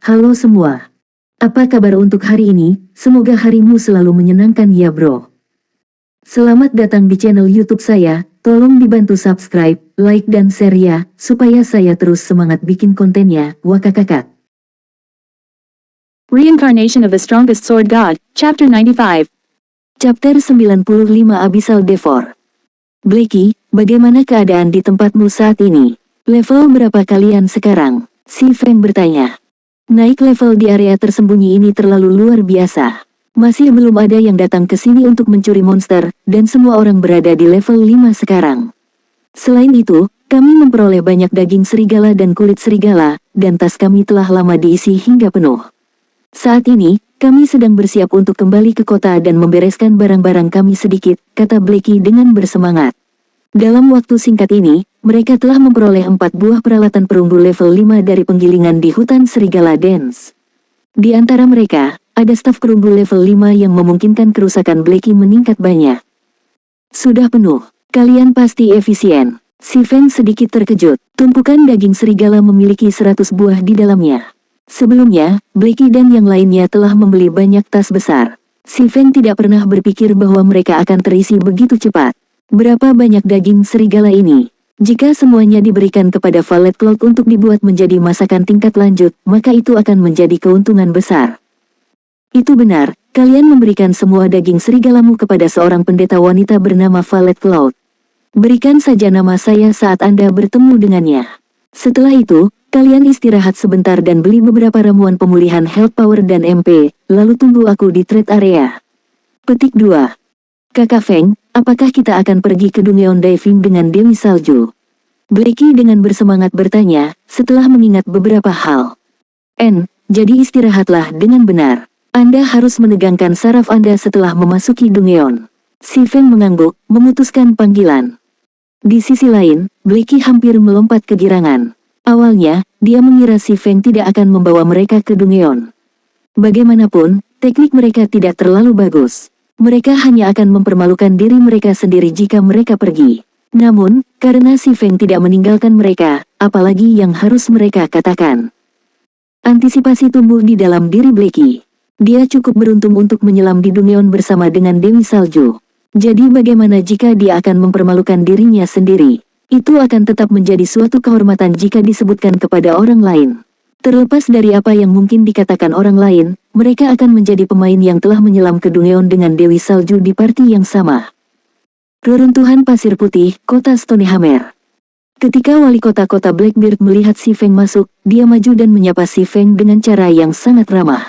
Halo semua. Apa kabar untuk hari ini? Semoga harimu selalu menyenangkan ya bro. Selamat datang di channel YouTube saya. Tolong dibantu subscribe, like dan share ya, supaya saya terus semangat bikin kontennya. Wakakakak. Reincarnation of the Strongest Sword God, Chapter 95. Chapter 95 Abyssal Devor. Blackie, bagaimana keadaan di tempatmu saat ini? Level berapa kalian sekarang? Si Feng bertanya. Naik level di area tersembunyi ini terlalu luar biasa. Masih belum ada yang datang ke sini untuk mencuri monster, dan semua orang berada di level 5 sekarang. Selain itu, kami memperoleh banyak daging serigala dan kulit serigala, dan tas kami telah lama diisi hingga penuh. Saat ini, kami sedang bersiap untuk kembali ke kota dan membereskan barang-barang kami sedikit, kata Blackie dengan bersemangat. Dalam waktu singkat ini, mereka telah memperoleh 4 buah peralatan perunggu level 5 dari penggilingan di hutan serigala Dance. Di antara mereka, ada staf perunggu level 5 yang memungkinkan kerusakan Blackie meningkat banyak. Sudah penuh, kalian pasti efisien. Si Feng sedikit terkejut, tumpukan daging serigala memiliki 100 buah di dalamnya. Sebelumnya, Blackie dan yang lainnya telah membeli banyak tas besar. Si Feng tidak pernah berpikir bahwa mereka akan terisi begitu cepat. Berapa banyak daging serigala ini? Jika semuanya diberikan kepada Valet Cloud untuk dibuat menjadi masakan tingkat lanjut, maka itu akan menjadi keuntungan besar. Itu benar, kalian memberikan semua daging serigalamu kepada seorang pendeta wanita bernama Valet Cloud. Berikan saja nama saya saat Anda bertemu dengannya. Setelah itu, kalian istirahat sebentar dan beli beberapa ramuan pemulihan health power dan MP, lalu tunggu aku di trade area. Petik 2. Kakak Feng, apakah kita akan pergi ke Dungeon Diving dengan Dewi Salju? Blackie dengan bersemangat bertanya, setelah mengingat beberapa hal. Jadi istirahatlah dengan benar. Anda harus menegangkan saraf Anda setelah memasuki Dungeon. Si Feng mengangguk, memutuskan panggilan. Di sisi lain, Blackie hampir melompat kegirangan. Awalnya, dia mengira si Feng tidak akan membawa mereka ke Dungeon. Bagaimanapun, teknik mereka tidak terlalu bagus. Mereka hanya akan mempermalukan diri mereka sendiri jika mereka pergi. Namun, karena si Feng tidak meninggalkan mereka, apalagi yang harus mereka katakan. Antisipasi tumbuh di dalam diri Blackie. Dia cukup beruntung untuk menyelam di Dungeon bersama dengan Dewi Salju. Jadi bagaimana jika dia akan mempermalukan dirinya sendiri? Itu akan tetap menjadi suatu kehormatan jika disebutkan kepada orang lain. Terlepas dari apa yang mungkin dikatakan orang lain, mereka akan menjadi pemain yang telah menyelam ke Dungeon dengan Dewi Salju di party yang sama. Reruntuhan pasir putih, kota Stonehammer. Ketika wali kota Blackbeard melihat si Feng masuk, dia maju dan menyapa si Feng dengan cara yang sangat ramah.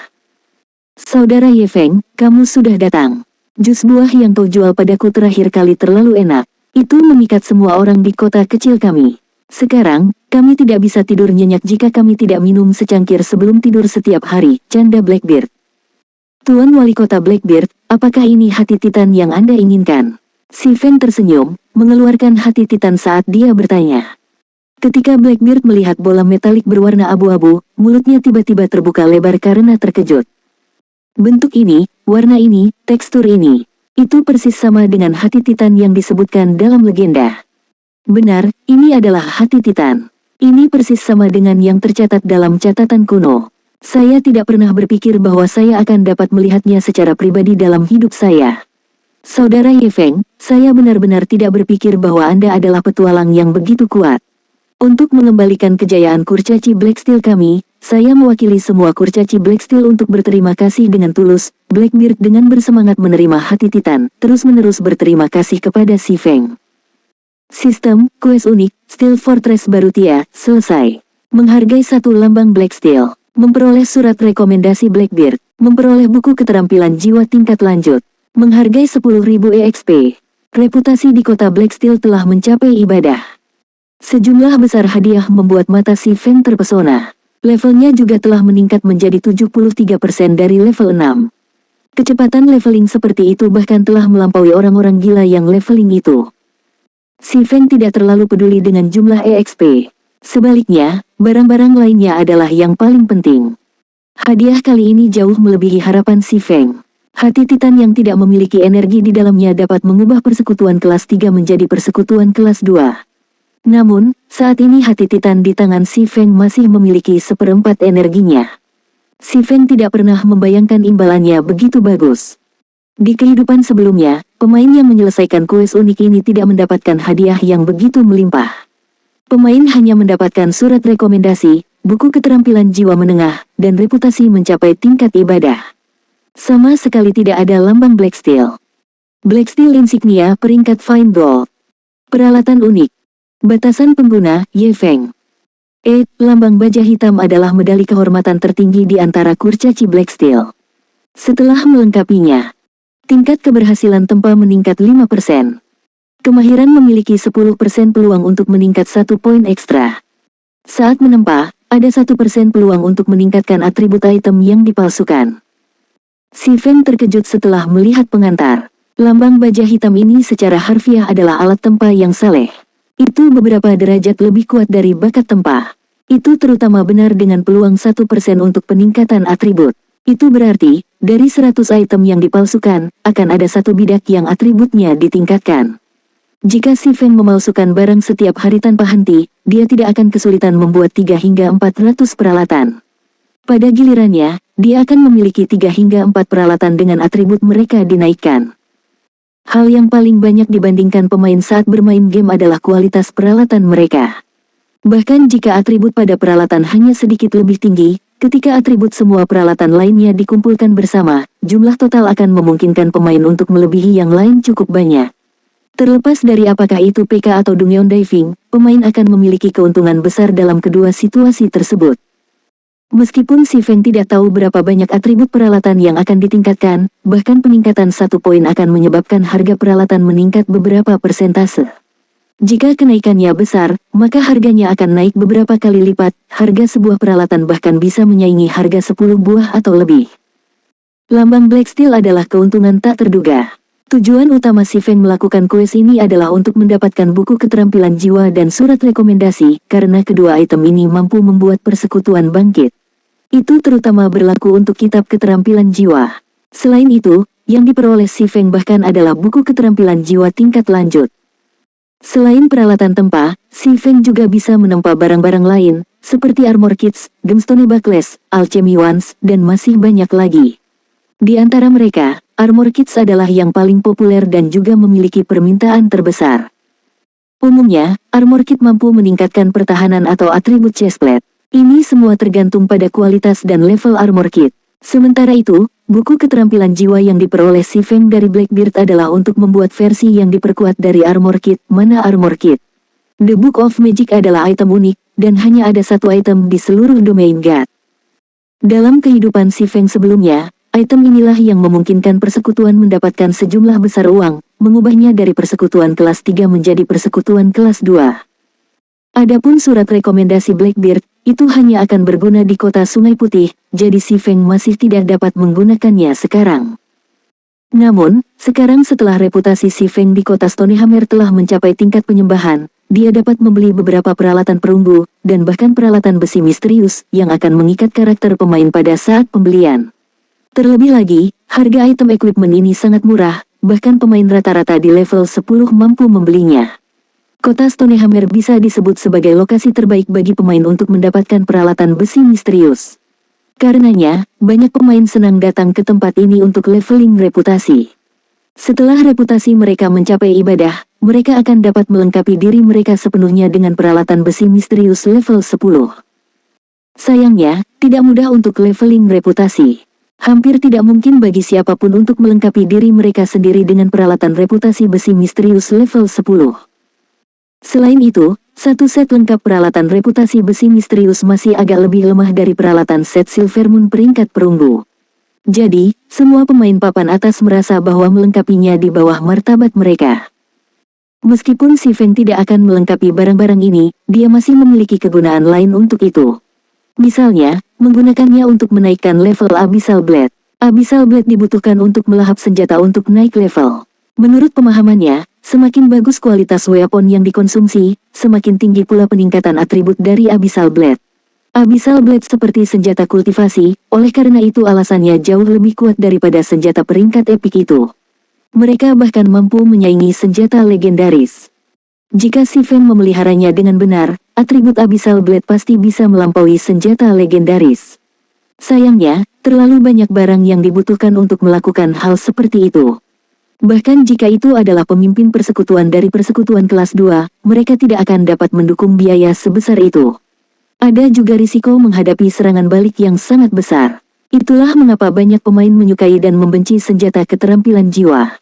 Saudara Ye Feng, kamu sudah datang. Jus buah yang kau jual padaku terakhir kali terlalu enak. Itu memikat semua orang di kota kecil kami. Sekarang, kami tidak bisa tidur nyenyak jika kami tidak minum secangkir sebelum tidur setiap hari, canda Blackbeard. Tuan Wali Kota Blackbeard, apakah ini hati Titan yang Anda inginkan? Si Feng tersenyum, mengeluarkan hati Titan saat dia bertanya. Ketika Blackbeard melihat bola metalik berwarna abu-abu, mulutnya tiba-tiba terbuka lebar karena terkejut. Bentuk ini, warna ini, tekstur ini, itu persis sama dengan hati Titan yang disebutkan dalam legenda. Benar, ini adalah hati Titan. Ini persis sama dengan yang tercatat dalam catatan kuno. Saya tidak pernah berpikir bahwa saya akan dapat melihatnya secara pribadi dalam hidup saya. Saudara Ye Feng, saya benar-benar tidak berpikir bahwa Anda adalah petualang yang begitu kuat. Untuk mengembalikan kejayaan kurcaci Black Steel kami, saya mewakili semua kurcaci Black Steel untuk berterima kasih dengan tulus. Blackbeard dengan bersemangat menerima hati Titan, terus-menerus berterima kasih kepada si Feng. Sistem, quest unik, Steel Fortress Barutia, selesai. Menghargai satu lambang Black Steel. Memperoleh surat rekomendasi Blackbeard. Memperoleh buku keterampilan jiwa tingkat lanjut. Menghargai 10.000 EXP. Reputasi di kota Black Steel telah mencapai ibadah. Sejumlah besar hadiah membuat mata si Feng terpesona. Levelnya juga telah meningkat menjadi 73% dari level 6. Kecepatan leveling seperti itu bahkan telah melampaui orang-orang gila yang leveling itu. Si Feng tidak terlalu peduli dengan jumlah EXP. Sebaliknya, barang-barang lainnya adalah yang paling penting. Hadiah kali ini jauh melebihi harapan si Feng. Hati Titan yang tidak memiliki energi di dalamnya dapat mengubah persekutuan kelas 3 menjadi persekutuan kelas 2. Namun, saat ini hati Titan di tangan si Feng masih memiliki seperempat energinya. Si Feng tidak pernah membayangkan imbalannya begitu bagus. Di kehidupan sebelumnya, pemain yang menyelesaikan kuis unik ini tidak mendapatkan hadiah yang begitu melimpah. Pemain hanya mendapatkan surat rekomendasi, buku keterampilan jiwa menengah, dan reputasi mencapai tingkat ibadah. Sama sekali tidak ada lambang Black Steel. Black Steel Insignia peringkat Fine Gold. Peralatan unik. Batasan pengguna, Ye Feng. Lambang baja hitam adalah medali kehormatan tertinggi di antara kurcaci Black Steel. Setelah melengkapinya, tingkat keberhasilan tempa meningkat 5%. Kemahiran memiliki 10% peluang untuk meningkat 1 poin ekstra. Saat menempa, ada 1% peluang untuk meningkatkan atribut item yang dipalsukan. Si Feng terkejut setelah melihat pengantar. Lambang baja hitam ini secara harfiah adalah alat tempa yang saleh. Itu beberapa derajat lebih kuat dari bakat tempa. Itu terutama benar dengan peluang 1% untuk peningkatan atribut. Itu berarti, dari 100 item yang dipalsukan, akan ada satu bidak yang atributnya ditingkatkan. Jika si Feng memalsukan barang setiap hari tanpa henti, dia tidak akan kesulitan membuat 3 hingga 400 peralatan. Pada gilirannya, dia akan memiliki 3 hingga 4 peralatan dengan atribut mereka dinaikkan. Hal yang paling banyak dibandingkan pemain saat bermain game adalah kualitas peralatan mereka. Bahkan jika atribut pada peralatan hanya sedikit lebih tinggi, ketika atribut semua peralatan lainnya dikumpulkan bersama, jumlah total akan memungkinkan pemain untuk melebihi yang lain cukup banyak. Terlepas dari apakah itu PK atau Dungeon Diving, pemain akan memiliki keuntungan besar dalam kedua situasi tersebut. Meskipun si Feng tidak tahu berapa banyak atribut peralatan yang akan ditingkatkan, bahkan peningkatan 1 poin akan menyebabkan harga peralatan meningkat beberapa persentase. Jika kenaikannya besar, maka harganya akan naik beberapa kali lipat, harga sebuah peralatan bahkan bisa menyaingi harga 10 buah atau lebih. Lambang Black Steel adalah keuntungan tak terduga. Tujuan utama si Feng melakukan kuis ini adalah untuk mendapatkan buku keterampilan jiwa dan surat rekomendasi, karena kedua item ini mampu membuat persekutuan bangkit. Itu terutama berlaku untuk kitab keterampilan jiwa. Selain itu, yang diperoleh si Feng bahkan adalah buku keterampilan jiwa tingkat lanjut. Selain peralatan tempa, si Feng juga bisa menempa barang-barang lain, seperti armor kits, gemstone buckles, alchemy wands, dan masih banyak lagi. Di antara mereka, armor kits adalah yang paling populer dan juga memiliki permintaan terbesar. Umumnya, armor kit mampu meningkatkan pertahanan atau atribut chestplate. Ini semua tergantung pada kualitas dan level armor kit. Sementara itu, buku keterampilan jiwa yang diperoleh si Feng dari Blackbeard adalah untuk membuat versi yang diperkuat dari armor kit. Mana armor kit? The Book of Magic adalah item unik, dan hanya ada satu item di seluruh domain God. Dalam kehidupan si Feng sebelumnya, item inilah yang memungkinkan persekutuan mendapatkan sejumlah besar uang, mengubahnya dari persekutuan kelas 3 menjadi persekutuan kelas 2. Adapun surat rekomendasi Blackbeard, itu hanya akan berguna di kota Sungai Putih, jadi si Feng masih tidak dapat menggunakannya sekarang. Namun, sekarang setelah reputasi si Feng di kota Stonehammer telah mencapai tingkat penyembahan, dia dapat membeli beberapa peralatan perunggu, dan bahkan peralatan besi misterius, yang akan mengikat karakter pemain pada saat pembelian. Terlebih lagi, harga item equipment ini sangat murah, bahkan pemain rata-rata di level 10 mampu membelinya. Kota Stonehammer bisa disebut sebagai lokasi terbaik bagi pemain untuk mendapatkan peralatan besi misterius. Karenanya, banyak pemain senang datang ke tempat ini untuk leveling reputasi. Setelah reputasi mereka mencapai ibadah, mereka akan dapat melengkapi diri mereka sepenuhnya dengan peralatan besi misterius level 10. Sayangnya, tidak mudah untuk leveling reputasi. Hampir tidak mungkin bagi siapapun untuk melengkapi diri mereka sendiri dengan peralatan reputasi besi misterius level 10. Selain itu, satu set lengkap peralatan reputasi besi misterius masih agak lebih lemah dari peralatan set Silvermoon peringkat perunggu. Jadi, semua pemain papan atas merasa bahwa melengkapinya di bawah martabat mereka. Meskipun si Feng tidak akan melengkapi barang-barang ini, dia masih memiliki kegunaan lain untuk itu. Misalnya, menggunakannya untuk menaikkan level Abyssal Blade. Abyssal Blade dibutuhkan untuk melahap senjata untuk naik level. Menurut pemahamannya, semakin bagus kualitas weapon yang dikonsumsi, semakin tinggi pula peningkatan atribut dari Abyssal Blade. Abyssal Blade seperti senjata kultivasi, oleh karena itu alasannya jauh lebih kuat daripada senjata peringkat epik itu. Mereka bahkan mampu menyaingi senjata legendaris. Jika si Feng memeliharanya dengan benar, atribut Abyssal Blade pasti bisa melampaui senjata legendaris. Sayangnya, terlalu banyak barang yang dibutuhkan untuk melakukan hal seperti itu. Bahkan jika itu adalah pemimpin persekutuan dari persekutuan kelas 2, mereka tidak akan dapat mendukung biaya sebesar itu. Ada juga risiko menghadapi serangan balik yang sangat besar. Itulah mengapa banyak pemain menyukai dan membenci senjata keterampilan jiwa.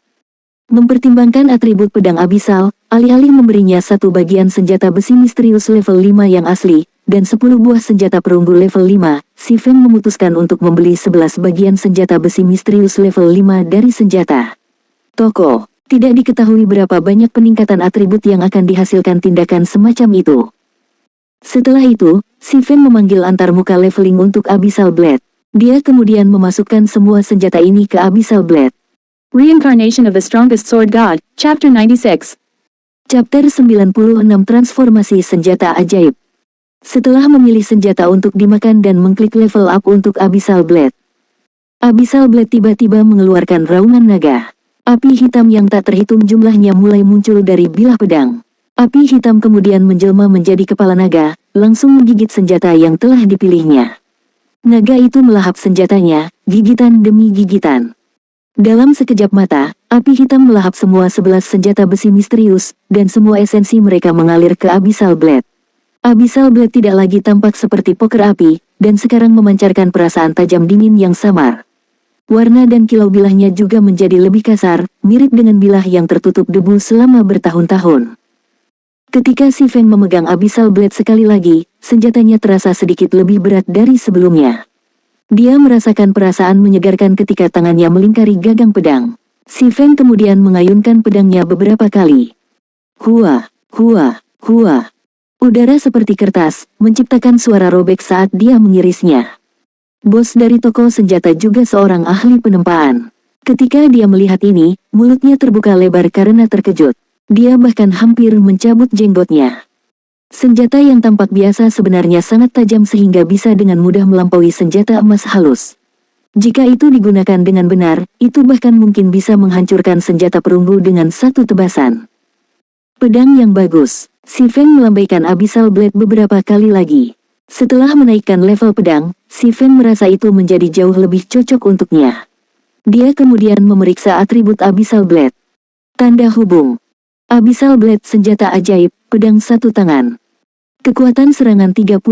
Mempertimbangkan atribut pedang Abyssal, alih-alih memberinya satu bagian senjata besi misterius level 5 yang asli, dan 10 buah senjata perunggu level 5, si Feng memutuskan untuk membeli 11 bagian senjata besi misterius level 5 dari senjata toko. Tidak diketahui berapa banyak peningkatan atribut yang akan dihasilkan tindakan semacam itu. Setelah itu, si Feng memanggil antarmuka leveling untuk Abyssal Blade. Dia kemudian memasukkan semua senjata ini ke Abyssal Blade. Reincarnation of the Strongest Sword God, Chapter 96. Chapter 96 Transformasi Senjata Ajaib. Setelah memilih senjata untuk dimakan dan mengklik level up untuk Abyssal Blade, Abyssal Blade tiba-tiba mengeluarkan raungan naga. Api hitam yang tak terhitung jumlahnya mulai muncul dari bilah pedang. Api hitam kemudian menjelma menjadi kepala naga, langsung menggigit senjata yang telah dipilihnya. Naga itu melahap senjatanya, gigitan demi gigitan. Dalam sekejap mata, api hitam melahap semua 11 senjata besi misterius, dan semua esensi mereka mengalir ke Abyssal Blade. Abyssal Blade tidak lagi tampak seperti poker api, dan sekarang memancarkan perasaan tajam dingin yang samar. Warna dan kilau bilahnya juga menjadi lebih kasar, mirip dengan bilah yang tertutup debu selama bertahun-tahun. Ketika si Feng memegang Abyssal Blade sekali lagi, senjatanya terasa sedikit lebih berat dari sebelumnya. Dia merasakan perasaan menyegarkan ketika tangannya melingkari gagang pedang. Si Feng kemudian mengayunkan pedangnya beberapa kali. Hua, hua, hua. Udara seperti kertas, menciptakan suara robek saat dia mengirisnya. Bos dari toko senjata juga seorang ahli penempaan. Ketika dia melihat ini, mulutnya terbuka lebar karena terkejut. Dia bahkan hampir mencabut jenggotnya. Senjata yang tampak biasa sebenarnya sangat tajam sehingga bisa dengan mudah melampaui senjata emas halus. Jika itu digunakan dengan benar, itu bahkan mungkin bisa menghancurkan senjata perunggu dengan satu tebasan. Pedang yang bagus. Si Feng melambaikan Abyssal Blade beberapa kali lagi. Setelah menaikkan level pedang, si Feng merasa itu menjadi jauh lebih cocok untuknya. Dia kemudian memeriksa atribut Abyssal Blade. Tanda hubung. Abyssal Blade senjata ajaib, pedang satu tangan. Kekuatan serangan 39.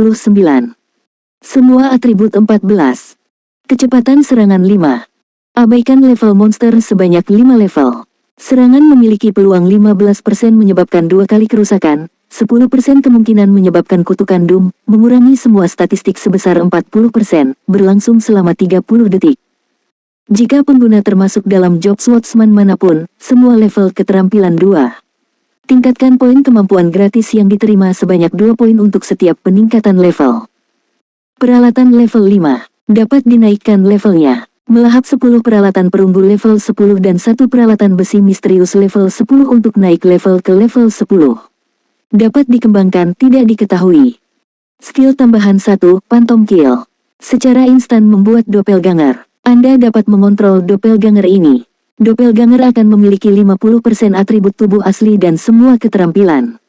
Semua atribut 14. Kecepatan serangan 5. Abaikan level monster sebanyak 5 level. Serangan memiliki peluang 15% menyebabkan 2 kali kerusakan, 10% kemungkinan menyebabkan kutukan Doom, mengurangi semua statistik sebesar 40%, berlangsung selama 30 detik. Jika pengguna termasuk dalam job swordsman manapun, semua level keterampilan 2. Tingkatkan poin kemampuan gratis yang diterima sebanyak 2 poin untuk setiap peningkatan level. Peralatan level 5. Dapat dinaikkan levelnya. Melahap 10 peralatan perunggu level 10 dan 1 peralatan besi misterius level 10 untuk naik level ke level 10. Dapat dikembangkan tidak diketahui. Skill tambahan 1, Phantom Kill. Secara instan membuat doppelganger. Anda dapat mengontrol doppelganger ini. Doppelganger akan memiliki 50% atribut tubuh asli dan semua keterampilan.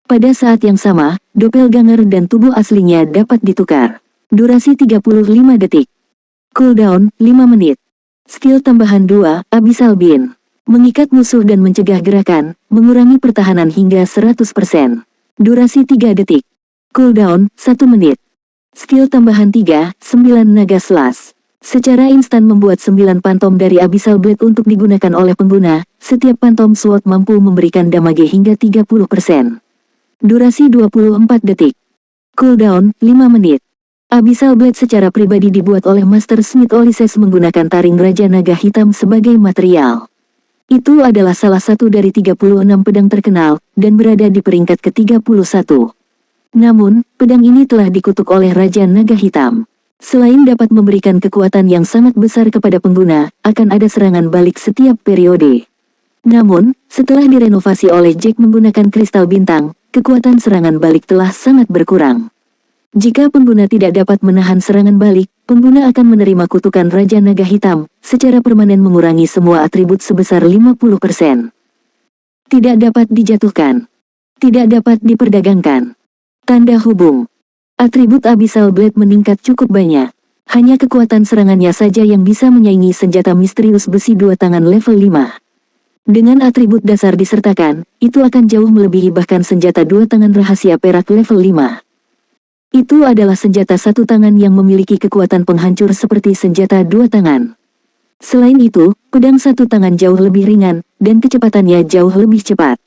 Pada saat yang sama, doppelganger dan tubuh aslinya dapat ditukar. Durasi 35 detik. Cooldown, 5 menit. Skill tambahan 2, Abyssal Beam. Mengikat musuh dan mencegah gerakan, mengurangi pertahanan hingga 100%. Durasi 3 detik. Cooldown, 1 menit. Skill tambahan 3, 9 Naga Slash. Secara instan membuat 9 pantom dari Abyssal Blade untuk digunakan oleh pengguna, setiap pantom sword mampu memberikan damage hingga 30%. Durasi 24 detik. Cooldown, 5 menit. Abyssal Blade secara pribadi dibuat oleh Master Smith Ulysses menggunakan taring Raja Naga Hitam sebagai material. Itu adalah salah satu dari 36 pedang terkenal, dan berada di peringkat ke-31. Namun, pedang ini telah dikutuk oleh Raja Naga Hitam. Selain dapat memberikan kekuatan yang sangat besar kepada pengguna, akan ada serangan balik setiap periode. Namun, setelah direnovasi oleh Jack menggunakan kristal bintang, kekuatan serangan balik telah sangat berkurang. Jika pengguna tidak dapat menahan serangan balik, pengguna akan menerima kutukan Raja Naga Hitam, secara permanen mengurangi semua atribut sebesar 50%. Tidak dapat dijatuhkan. Tidak dapat diperdagangkan. Tanda hubung. Atribut Abyssal Blade meningkat cukup banyak. Hanya kekuatan serangannya saja yang bisa menyaingi senjata misterius besi dua tangan level 5. Dengan atribut dasar disertakan, itu akan jauh melebihi bahkan senjata dua tangan rahasia perak level 5. Itu adalah senjata satu tangan yang memiliki kekuatan penghancur seperti senjata dua tangan. Selain itu, pedang satu tangan jauh lebih ringan, dan kecepatannya jauh lebih cepat.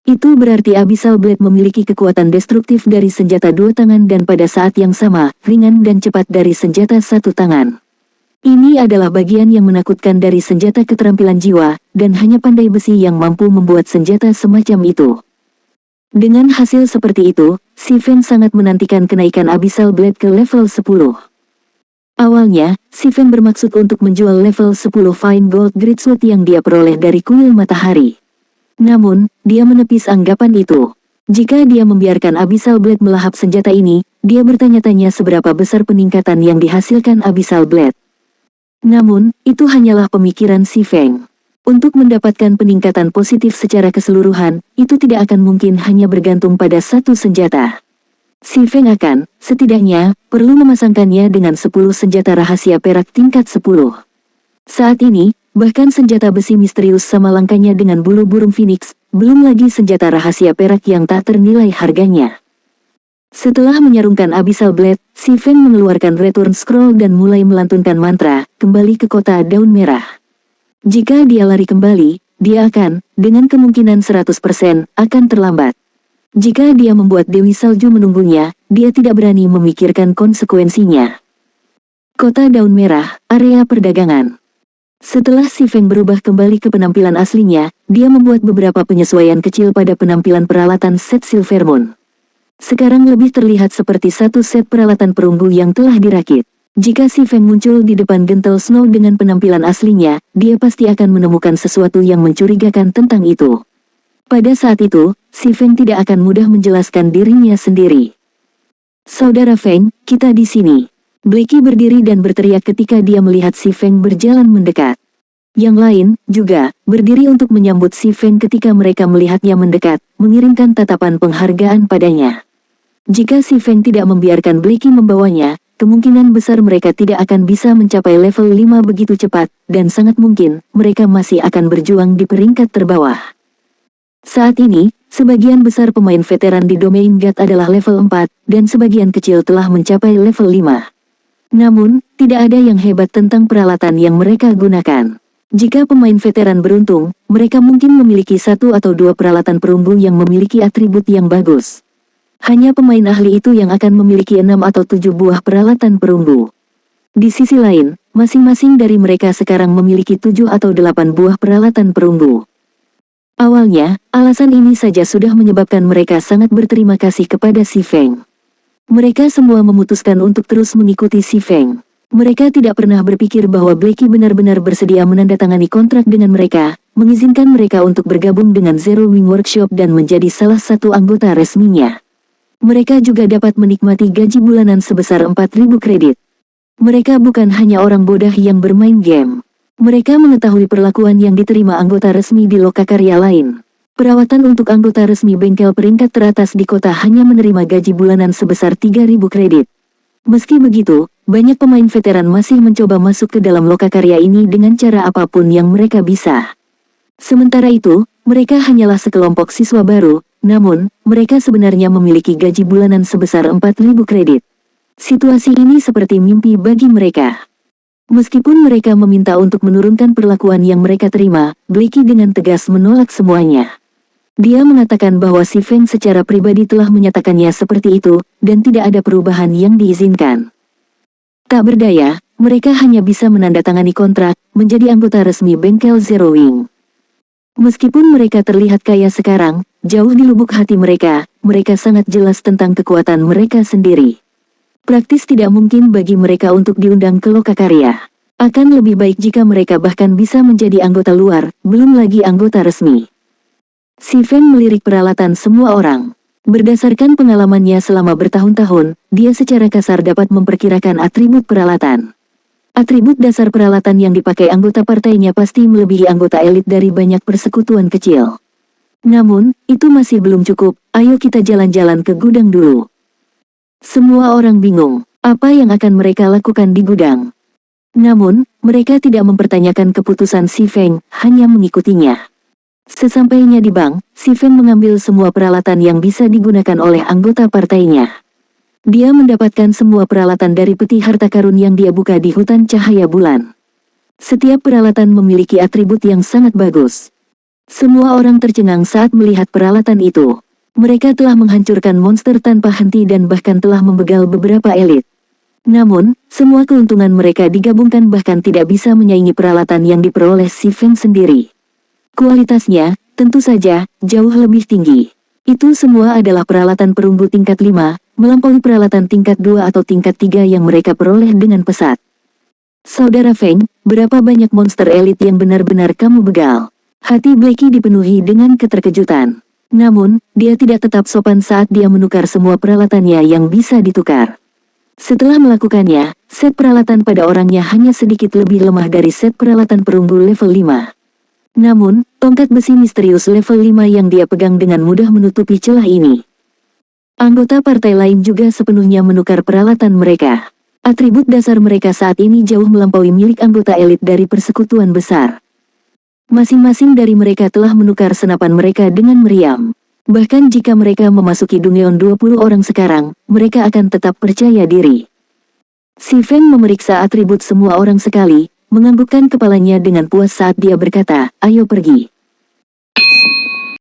Itu berarti Abyssal Blade memiliki kekuatan destruktif dari senjata dua tangan dan pada saat yang sama, ringan dan cepat dari senjata satu tangan. Ini adalah bagian yang menakutkan dari senjata keterampilan jiwa, dan hanya pandai besi yang mampu membuat senjata semacam itu. Dengan hasil seperti itu, Si Feng sangat menantikan kenaikan Abyssal Blade ke level 10. Awalnya, Si Feng bermaksud untuk menjual level 10 Fine Gold Greatsword yang dia peroleh dari kuil matahari. Namun, dia menepis anggapan itu. Jika dia membiarkan Abyssal Blade melahap senjata ini, dia bertanya-tanya seberapa besar peningkatan yang dihasilkan Abyssal Blade. Namun, itu hanyalah pemikiran Si Feng. Untuk mendapatkan peningkatan positif secara keseluruhan, itu tidak akan mungkin hanya bergantung pada satu senjata. Si Feng akan, setidaknya, perlu memasangkannya dengan 10 senjata rahasia perak tingkat 10. Saat ini, bahkan senjata besi misterius sama langkanya dengan bulu burung Phoenix, belum lagi senjata rahasia perak yang tak ternilai harganya. Setelah menyarungkan Abyssal Blade, Si Feng mengeluarkan Return Scroll dan mulai melantunkan mantra, kembali ke kota daun merah. Jika dia lari kembali, dia akan, dengan kemungkinan 100%, akan terlambat. Jika dia membuat Dewi Salju menunggunya, dia tidak berani memikirkan konsekuensinya. Kota daun merah, area perdagangan. Setelah Si Feng berubah kembali ke penampilan aslinya, dia membuat beberapa penyesuaian kecil pada penampilan peralatan set Silver Moon. Sekarang lebih terlihat seperti satu set peralatan perunggu yang telah dirakit. Jika Si Feng muncul di depan Gentle Snow dengan penampilan aslinya, dia pasti akan menemukan sesuatu yang mencurigakan tentang itu. Pada saat itu, Si Feng tidak akan mudah menjelaskan dirinya sendiri. Saudara Feng, kita di sini. Blackie berdiri dan berteriak ketika dia melihat Si Feng berjalan mendekat. Yang lain, juga, berdiri untuk menyambut Si Feng ketika mereka melihatnya mendekat, mengirimkan tatapan penghargaan padanya. Jika Si Feng tidak membiarkan Blackie membawanya, kemungkinan besar mereka tidak akan bisa mencapai level 5 begitu cepat, dan sangat mungkin, mereka masih akan berjuang di peringkat terbawah. Saat ini, sebagian besar pemain veteran di Domain God adalah level 4, dan sebagian kecil telah mencapai level 5. Namun, tidak ada yang hebat tentang peralatan yang mereka gunakan. Jika pemain veteran beruntung, mereka mungkin memiliki satu atau dua peralatan perunggu yang memiliki atribut yang bagus. Hanya pemain ahli itu yang akan memiliki 6 atau 7 buah peralatan perunggu. Di sisi lain, masing-masing dari mereka sekarang memiliki 7 atau 8 buah peralatan perunggu. Awalnya, alasan ini saja sudah menyebabkan mereka sangat berterima kasih kepada Si Feng. Mereka semua memutuskan untuk terus mengikuti Si Feng. Mereka tidak pernah berpikir bahwa Blackie benar-benar bersedia menandatangani kontrak dengan mereka, mengizinkan mereka untuk bergabung dengan Zero Wing Workshop dan menjadi salah satu anggota resminya. Mereka juga dapat menikmati gaji bulanan sebesar 4.000 kredit. Mereka bukan hanya orang bodoh yang bermain game. Mereka mengetahui perlakuan yang diterima anggota resmi di lokakarya lain. Perawatan untuk anggota resmi bengkel peringkat teratas di kota hanya menerima gaji bulanan sebesar 3.000 kredit. Meski begitu, banyak pemain veteran masih mencoba masuk ke dalam lokakarya ini dengan cara apapun yang mereka bisa. Sementara itu, mereka hanyalah sekelompok siswa baru, namun, mereka sebenarnya memiliki gaji bulanan sebesar 4.000 kredit. Situasi ini seperti mimpi bagi mereka. Meskipun mereka meminta untuk menurunkan perlakuan yang mereka terima, Blackie dengan tegas menolak semuanya. Dia mengatakan bahwa Si Feng secara pribadi telah menyatakannya seperti itu, dan tidak ada perubahan yang diizinkan. Tak berdaya, mereka hanya bisa menandatangani kontrak, menjadi anggota resmi bengkel Zero Wing. Meskipun mereka terlihat kaya sekarang, jauh di lubuk hati mereka sangat jelas tentang kekuatan mereka sendiri. Praktis tidak mungkin bagi mereka untuk diundang ke lokakarya. Akan lebih baik jika mereka bahkan bisa menjadi anggota luar, belum lagi anggota resmi. Si Feng melirik peralatan semua orang. Berdasarkan pengalamannya selama bertahun-tahun, dia secara kasar dapat memperkirakan atribut peralatan. Atribut dasar peralatan yang dipakai anggota partainya pasti melebihi anggota elit dari banyak persekutuan kecil. Namun, itu masih belum cukup, ayo kita jalan-jalan ke gudang dulu. Semua orang bingung, apa yang akan mereka lakukan di gudang. Namun, mereka tidak mempertanyakan keputusan Si Feng, hanya mengikutinya. Sesampainya di bank, Si Feng mengambil semua peralatan yang bisa digunakan oleh anggota partainya. Dia mendapatkan semua peralatan dari peti harta karun yang dia buka di hutan cahaya bulan. Setiap peralatan memiliki atribut yang sangat bagus. Semua orang tercengang saat melihat peralatan itu. Mereka telah menghancurkan monster tanpa henti dan bahkan telah membegal beberapa elit. Namun, semua keuntungan mereka digabungkan bahkan tidak bisa menyaingi peralatan yang diperoleh Si Feng sendiri. Kualitasnya, tentu saja, jauh lebih tinggi. Itu semua adalah peralatan perunggu tingkat 5, melampaui peralatan tingkat 2 atau tingkat 3 yang mereka peroleh dengan pesat. Saudara Feng, berapa banyak monster elit yang benar-benar kamu begal? Hati Blackie dipenuhi dengan keterkejutan. Namun, dia tidak tetap sopan saat dia menukar semua peralatannya yang bisa ditukar. Setelah melakukannya, set peralatan pada orangnya hanya sedikit lebih lemah dari set peralatan perunggu level 5. Namun, tongkat besi misterius level 5 yang dia pegang dengan mudah menutupi celah ini. Anggota partai lain juga sepenuhnya menukar peralatan mereka. Atribut dasar mereka saat ini jauh melampaui milik anggota elit dari persekutuan besar. Masing-masing dari mereka telah menukar senapan mereka dengan meriam. Bahkan jika mereka memasuki Dungeon 20 orang sekarang, mereka akan tetap percaya diri. Si Feng memeriksa atribut semua orang sekali, menganggukkan kepalanya dengan puas saat dia berkata, ayo pergi.